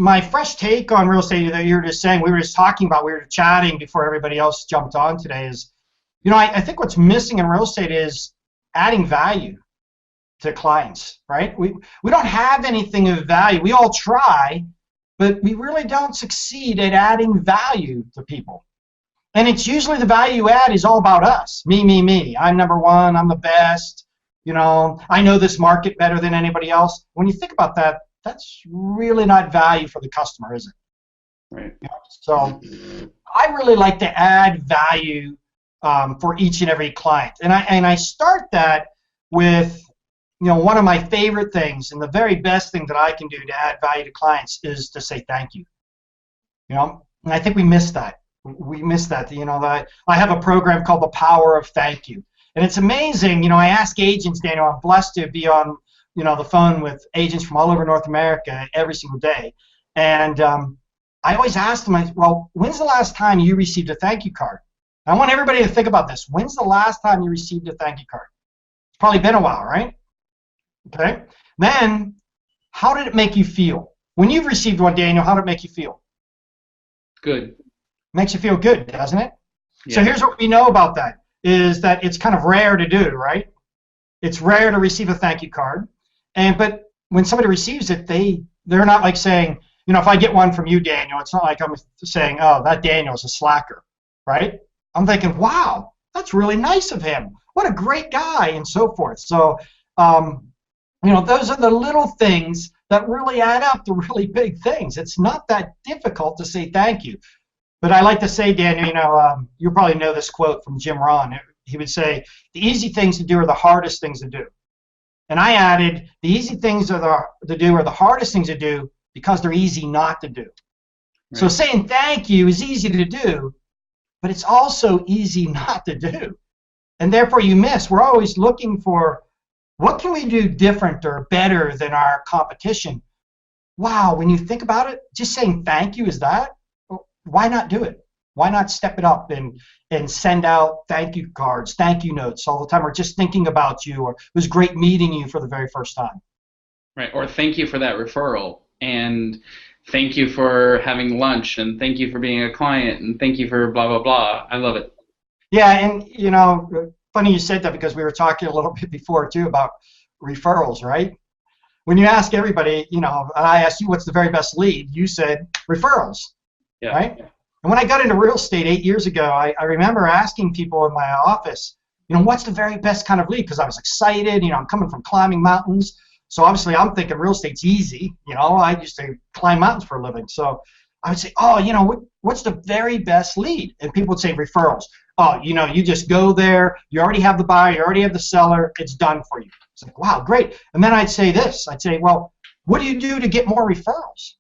my fresh take on real estate that you were just saying, we were just talking about, we were chatting before everybody else jumped on today is, I think what's missing in real estate is adding value to clients, right? We don't have anything of value. We all try, but we really don't succeed at adding value to people. And it's usually the value add is all about us. Me, me, me. I'm number one. I'm the best. I know this market better than anybody else. When you think about that, that's really not value for the customer, is it? Right. So I really like to add value for each and every client. And I start that with, one of my favorite things and the very best thing that I can do to add value to clients is to say thank you. And I think we miss that. We miss that. That I have a program called The Power of Thank You. And it's amazing. I ask agents, Daniel, I'm blessed to be on, the phone with agents from all over North America every single day. And I always ask them, well, when's the last time you received a thank you card? I want everybody to think about this. When's the last time you received a thank you card? It's probably been a while, right? Okay. Then, how did it make you feel? When you've received one, Daniel, how did it make you feel? Good. Makes you feel good, doesn't it? Yeah. So here's what we know about that, is that it's kind of rare to do, right? It's rare to receive a thank you card. But when somebody receives it, they're not like saying, if I get one from you, Daniel, it's not like I'm saying, oh, that Daniel's a slacker, right? I'm thinking, wow, that's really nice of him. What a great guy, and so forth. So, those are the little things that really add up to really big things. It's not that difficult to say thank you. But I like to say, Daniel, you probably know this quote from Jim Rohn. He would say, the easy things to do are the hardest things to do. And I added, the easy things to do are the hardest things to do because they're easy not to do. Right. So saying thank you is easy to do, but it's also easy not to do. And therefore you miss. We're always looking for, what can we do different or better than our competition? Wow, when you think about it, just saying thank you is that. Why not do it? Why not step it up and send out thank you cards, thank you notes all the time, or just thinking about you, or it was great meeting you for the very first time. Right, or thank you for that referral, and thank you for having lunch, and thank you for being a client, and thank you for blah, blah, blah. I love it. Yeah, and funny you said that, because we were talking a little bit before too about referrals, right? When you ask everybody, and I asked you what's the very best lead, you said referrals. Yeah. Right? Yeah. And when I got into real estate 8 years ago, I remember asking people in my office, what's the very best kind of lead? Because I was excited, I'm coming from climbing mountains. So obviously I'm thinking real estate's easy. I used to climb mountains for a living. So I would say, oh, what's the very best lead? And people would say referrals. Oh, you just go there, you already have the buyer, you already have the seller, it's done for you. It's like, wow, great. And then I'd say this, well, what do you do to get more referrals?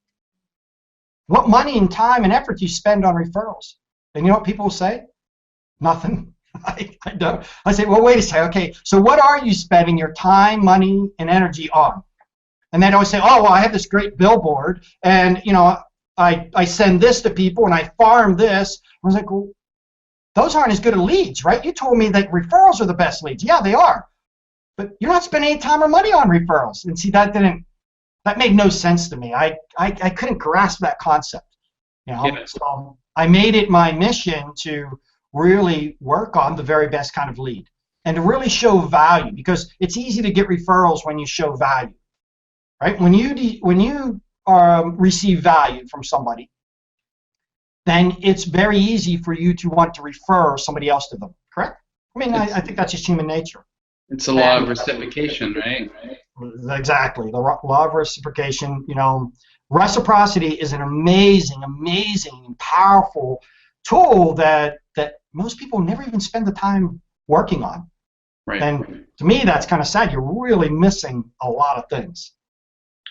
What money and time and effort do you spend on referrals? And you know what people will say? Nothing. I don't. I say, well, wait a second. Okay, so what are you spending your time, money, and energy on? And they'd always say, oh, well, I have this great billboard, and I send this to people, and I farm this. I was like, well, those aren't as good as leads, right? You told me that referrals are the best leads. Yeah, they are. But you're not spending any time or money on referrals. And see, that made no sense to me. I couldn't grasp that concept. Yeah. So I made it my mission to really work on the very best kind of lead and to really show value, because it's easy to get referrals when you show value, right? When you receive value from somebody, then it's very easy for you to want to refer somebody else to them, correct? I mean, I think that's just human nature. It's a law of reciprocation, right? Exactly, the law of reciprocation. Reciprocity is an amazing, amazing, and powerful tool that most people never even spend the time working on. Right. And to me, that's kind of sad. You're really missing a lot of things.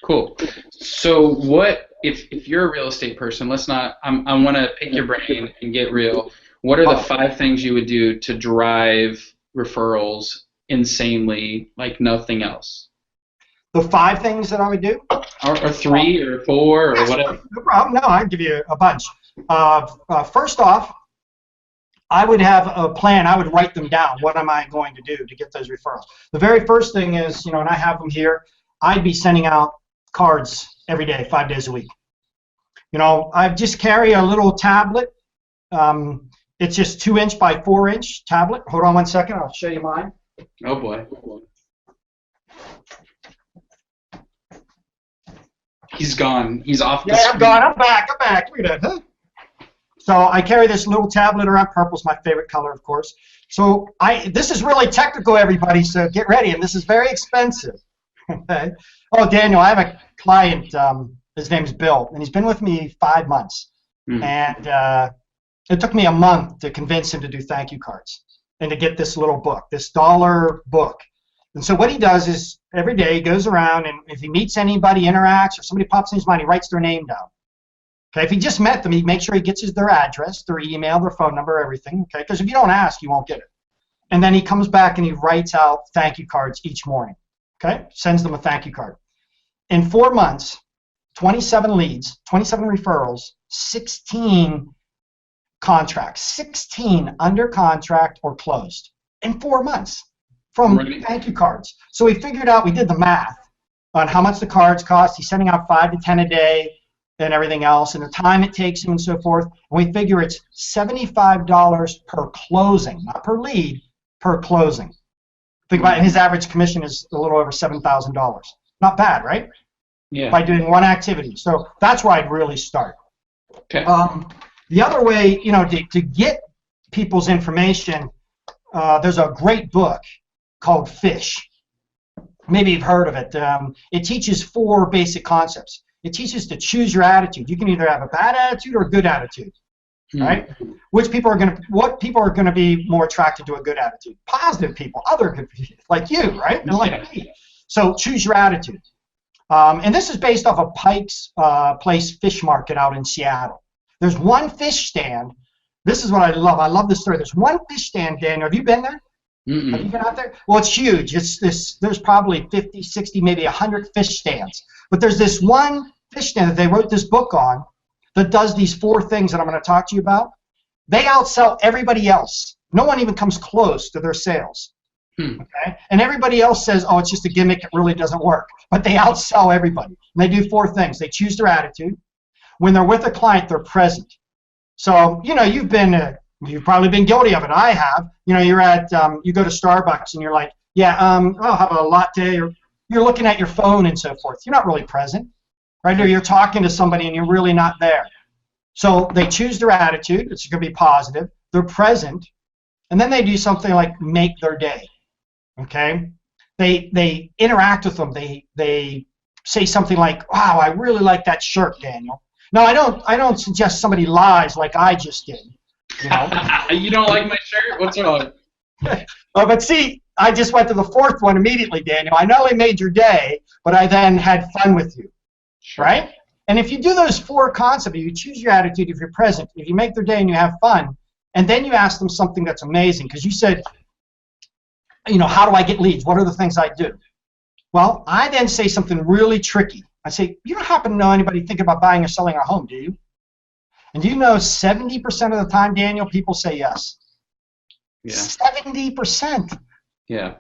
Cool. So what if you're a real estate person? I want to pick your brain and get real. What are the 5 things you would do to drive referrals insanely, like nothing else? The 5 things that I would do? Or 3 or 4 or whatever. No problem. No, I'd give you a bunch. First off, I would have a plan. I would write them down. What am I going to do to get those referrals? The very first thing is, and I have them here, I'd be sending out cards every day, 5 days a week. You know, I just carry a little tablet. It's just 2" by 4" tablet. Hold on one second. I'll show you mine. Oh boy. He's gone. He's off the screen. I'm gone. I'm back. Look at that. Huh? So I carry this little tablet around. Purple's my favorite color, of course. So this is really technical, everybody. So get ready, and this is very expensive. Okay. Oh, Daniel, I have a client. His name's Bill, and he's been with me 5 months. And it took me a month to convince him to do thank you cards and to get this little book, this $1 book. And so what he does is every day he goes around, and if he meets anybody, interacts, or somebody pops in his mind, he writes their name down. Okay, if he just met them, he makes sure he gets their address, their email, their phone number, everything. Okay, because if you don't ask, you won't get it. And then he comes back and he writes out thank you cards each morning. Okay, sends them a thank you card. In 4 months, 27 leads, 27 referrals, 16 contracts, 16 under contract or closed in 4 months from thank you cards. So we figured out, we did the math on how much the cards cost. He's sending out 5 to 10 a day and everything else, and the time it takes him and so forth. And we figure it's $75 per closing, not per lead, per closing. Think about it, his average commission is a little over $7,000. Not bad, right? Yeah. By doing one activity. So that's where I'd really start. Okay. The other way, you know, to get people's information, there's a great book called Fish. Maybe you've heard of it. It teaches 4 basic concepts. It teaches to choose your attitude. You can either have a bad attitude or a good attitude, right? What people are going to be more attracted to a good attitude? Positive people, other good people, like you, right? And like me. So choose your attitude. And this is based off of Pike's Place Fish Market out in Seattle. There's one fish stand. This is what I love. I love this story. There's one fish stand, Daniel. Have you been there? Have you been out there? Well, it's huge. There's probably 50, 60, maybe 100 fish stands. But there's this one fish stand that they wrote this book on that does these 4 things that I'm going to talk to you about. They outsell everybody else. No one even comes close to their sales. Okay? And everybody else says, oh, it's just a gimmick. It really doesn't work. But they outsell everybody. And they do 4 things. They choose their attitude. When they're with a client, they're present. So, you know, you've probably been guilty of it. I have. You know, you go to Starbucks and you're like, yeah, I'll have a latte, or you're looking at your phone and so forth. You're not really present, right? Or you're talking to somebody and you're really not there. So they choose their attitude. It's going to be positive. They're present. And then they do something like make their day, okay? They interact with them. They say something like, wow, I really like that shirt, Daniel. No, I don't suggest somebody lies like I just did. You know? You don't like my shirt? What's wrong? But see, I just went to the 4th one immediately, Daniel. I not only made your day, but I then had fun with you, right? And if you do those 4 concepts, if you choose your attitude, if you're present, if you make their day and you have fun, and then you ask them something that's amazing, because you said, you know, how do I get leads? What are the things I do? Well, I then say something really tricky. I say, you don't happen to know anybody thinking about buying or selling a home, do you? And do you know 70% of the time, Daniel, people say yes? Yeah. 70%. Yeah.